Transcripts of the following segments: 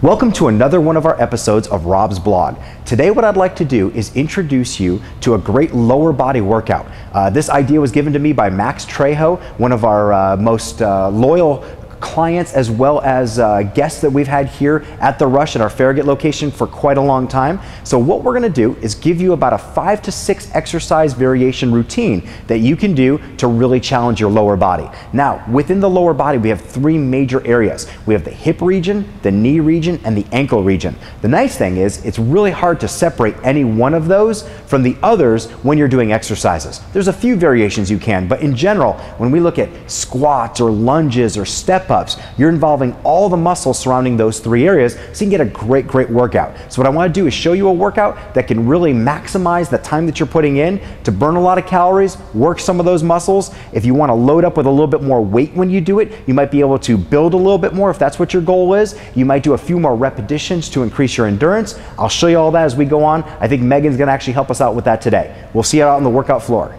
Welcome to another one of our episodes of Rob's Blog. Today what I'd like to do is introduce you to a great lower body workout. This idea was given to me by Max Trejo, one of our most loyal clients as well as guests that we've had here at the Rush at our Farragut location for quite a long time. So what we're going to do is give you about a 5 to 6 exercise variation routine that you can do to really challenge your lower body. Now, within the lower body, we have 3 major areas. We have the hip region, the knee region, and the ankle region. The nice thing is it's really hard to separate any one of those from the others when you're doing exercises. There's a few variations you can, but in general, when we look at squats or lunges or step ups, you're involving all the muscles surrounding those 3 areas, so you can get a great workout. So what I want to do is show you a workout that can really maximize the time that you're putting in to burn a lot of calories, work some of those muscles. If you want to load up with a little bit more weight when you do it, you might be able to build a little bit more if that's what your goal is. You might do a few more repetitions to increase your endurance. I'll show you all that as we go on. I think Megan's going to actually help us out with that today. We'll see you out on the workout floor.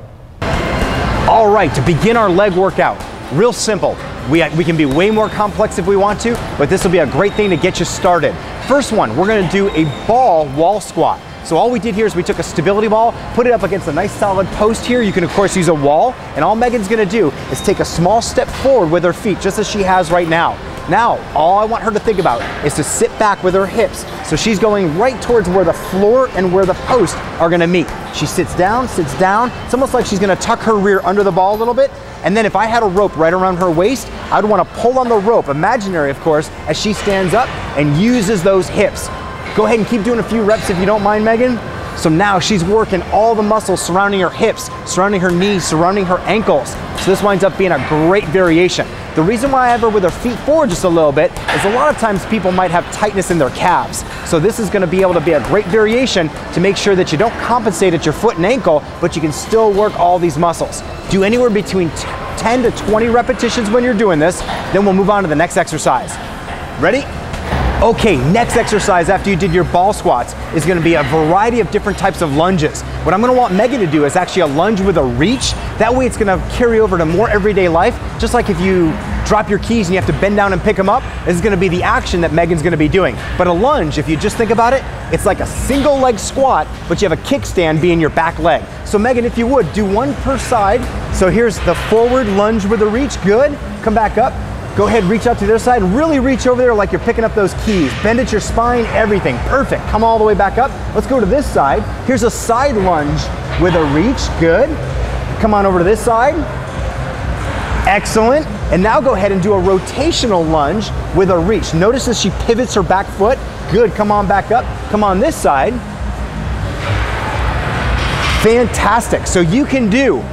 All right, to begin our leg workout, real simple. We can be way more complex if we want to, but this will be a great thing to get you started. First one, we're going to do a ball wall squat. So all we did here is we took a stability ball, put it up against a nice solid post here. You can of course use a wall, and all Megan's going to do is take a small step forward with her feet, just as she has right now. Now, all I want her to think about is to sit back with her hips. So she's going right towards where the floor and where the post are going to meet. She sits down. It's almost like she's going to tuck her rear under the ball a little bit. And then if I had a rope right around her waist, I'd want to pull on the rope, imaginary of course, as she stands up and uses those hips. Go ahead and keep doing a few reps if you don't mind, Megan. So now she's working all the muscles surrounding her hips, surrounding her knees, surrounding her ankles. So this winds up being a great variation. The reason why I have her with her feet forward just a little bit is a lot of times people might have tightness in their calves. So this is going to be able to be a great variation to make sure that you don't compensate at your foot and ankle, but you can still work all these muscles. Do anywhere between 10 to 20 repetitions when you're doing this, then we'll move on to the next exercise. Ready? Okay, next exercise after you did your ball squats is going to be a variety of different types of lunges. What I'm going to want Megan to do is actually a lunge with a reach. That way it's going to carry over to more everyday life. Just like if you drop your keys and you have to bend down and pick them up, this is going to be the action that Megan's going to be doing. But a lunge, if you just think about it, it's like a single leg squat, but you have a kickstand being your back leg. So Megan, if you would, do one per side. So here's the forward lunge with a reach. Good. Come back up. Go ahead, reach out to the other side, really reach over there like you're picking up those keys. Bend at your spine, everything. Perfect. Come all the way back up. Let's go to this side. Here's a side lunge with a reach. Good. Come on over to this side. Excellent. And now go ahead and do a rotational lunge with a reach. Notice as she pivots her back foot. Good. Come on back up. Come on this side. Fantastic. So you can do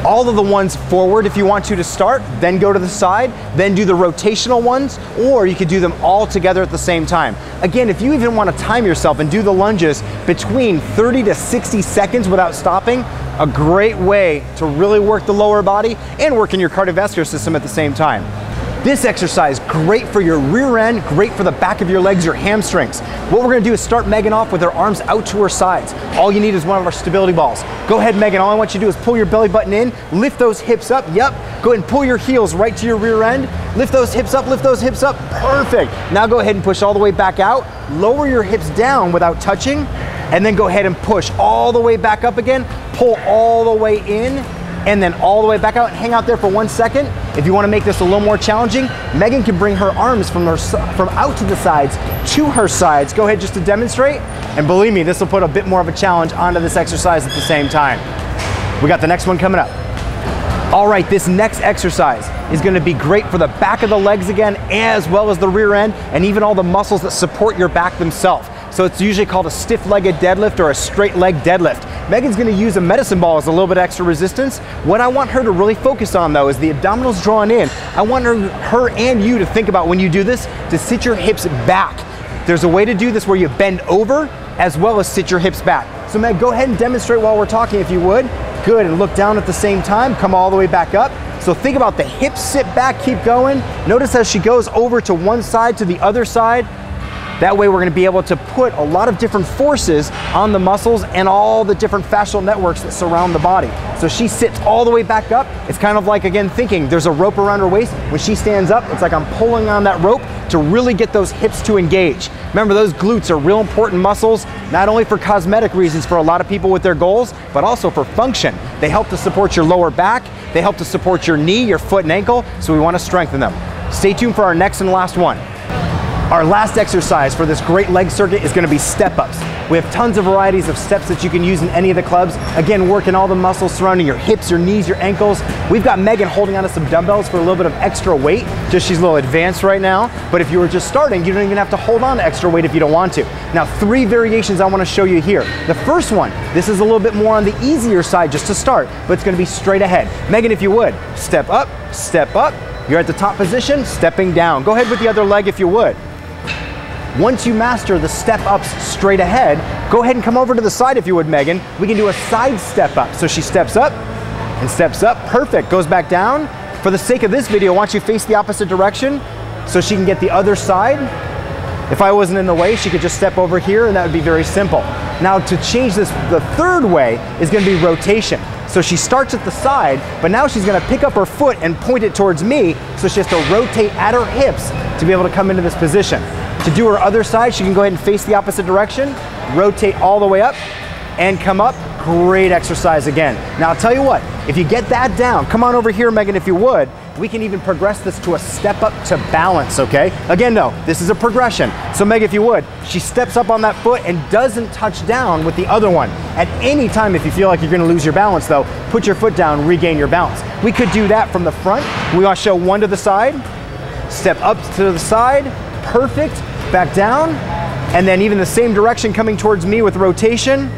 all of the ones forward if you want to start, then go to the side, then do the rotational ones, or you could do them all together at the same time. Again, if you even want to time yourself and do the lunges between 30 to 60 seconds without stopping, a great way to really work the lower body and work in your cardiovascular system at the same time. This exercise, great for your rear end, great for the back of your legs, your hamstrings. What we're going to do is start Megan off with her arms out to her sides. All you need is one of our stability balls. Go ahead, Megan. All I want you to do is pull your belly button in, lift those hips up. Yep. Go ahead and pull your heels right to your rear end. Lift those hips up, lift those hips up. Perfect. Now go ahead and push all the way back out. Lower your hips down without touching, and then go ahead and push all the way back up again. Pull all the way in, and then all the way back out and hang out there for 1 second. If you want to make this a little more challenging, Megan can bring her arms from out to the sides to her sides. Go ahead just to demonstrate, and believe me, this will put a bit more of a challenge onto this exercise at the same time. We got the next one coming up. All right, this next exercise is going to be great for the back of the legs again, as well as the rear end, and even all the muscles that support your back themselves. So it's usually called a stiff-legged deadlift or a straight leg deadlift. Megan's going to use a medicine ball as a little bit extra resistance. What I want her to really focus on though is the abdominals drawn in. I want her and you to think about when you do this to sit your hips back. There's a way to do this where you bend over as well as sit your hips back. So Meg, go ahead and demonstrate while we're talking if you would. Good, and look down at the same time, come all the way back up. So think about the hips sit back, keep going. Notice as she goes over to one side to the other side. That way we're going to be able to put a lot of different forces on the muscles and all the different fascial networks that surround the body. So she sits all the way back up. It's kind of like, again, thinking there's a rope around her waist. When she stands up, it's like I'm pulling on that rope. to really get those hips to engage. Remember, those glutes are real important muscles, not only for cosmetic reasons for a lot of people with their goals, but also for function. They help to support your lower back, they help to support your knee, your foot and ankle, so we want to strengthen them. Stay tuned for our next and last one. Our last exercise for this great leg circuit is going to be step-ups. We have tons of varieties of steps that you can use in any of the clubs. Again, working all the muscles surrounding your hips, your knees, your ankles. We've got Megan holding onto some dumbbells for a little bit of extra weight. Just she's a little advanced right now, but if you were just starting, you don't even have to hold on to extra weight if you don't want to. Now, 3 variations I want to show you here. The first one, this is a little bit more on the easier side just to start, but it's going to be straight ahead. Megan, if you would, step up, step up. You're at the top position, stepping down. Go ahead with the other leg if you would. Once you master the step ups straight ahead, go ahead and come over to the side if you would, Megan. We can do a side step up. So she steps up and steps up, perfect, goes back down. For the sake of this video, why don't you face the opposite direction so she can get the other side. If I wasn't in the way, she could just step over here and that would be very simple. Now to change this, the third way is gonna be rotation. So she starts at the side, but now she's gonna pick up her foot and point it towards me, so she has to rotate at her hips to be able to come into this position. To do her other side, she can go ahead and face the opposite direction, rotate all the way up, and come up. Great exercise again. Now I'll tell you what, if you get that down, come on over here, Megan, if you would, we can even progress this to a step up to balance, okay? Again, no, this is a progression. So Megan, if you would, she steps up on that foot and doesn't touch down with the other one. At any time, if you feel like you're gonna lose your balance though, put your foot down, regain your balance. We could do that from the front. We wanna show one to the side, step up to the side, perfect, back down, and then even the same direction coming towards me with rotation.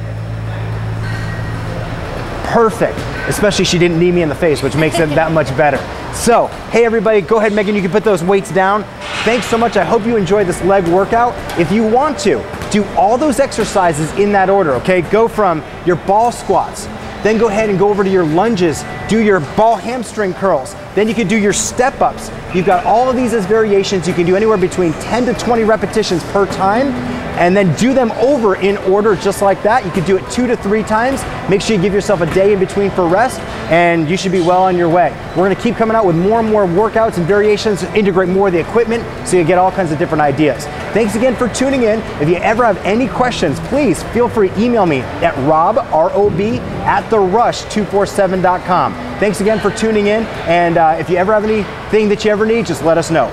Perfect, especially she didn't knee me in the face, which makes it that much better. So, hey everybody, go ahead, Megan, you can put those weights down. Thanks so much, I hope you enjoyed this leg workout. If you want to, do all those exercises in that order, okay? Go from your ball squats, then go ahead and go over to your lunges, do your ball hamstring curls, then you can do your step ups. You've got all of these as variations. You can do anywhere between 10 to 20 repetitions per time, and then do them over in order just like that. You could do it 2 to 3 times. Make sure you give yourself a day in between for rest, and you should be well on your way. We're gonna keep coming out with more and more workouts and variations, integrate more of the equipment so you get all kinds of different ideas. Thanks again for tuning in. If you ever have any questions, please feel free to email me at rob, R-O-B, @therush247.com. Thanks again for tuning in, and if you ever have anything that you ever need, just let us know.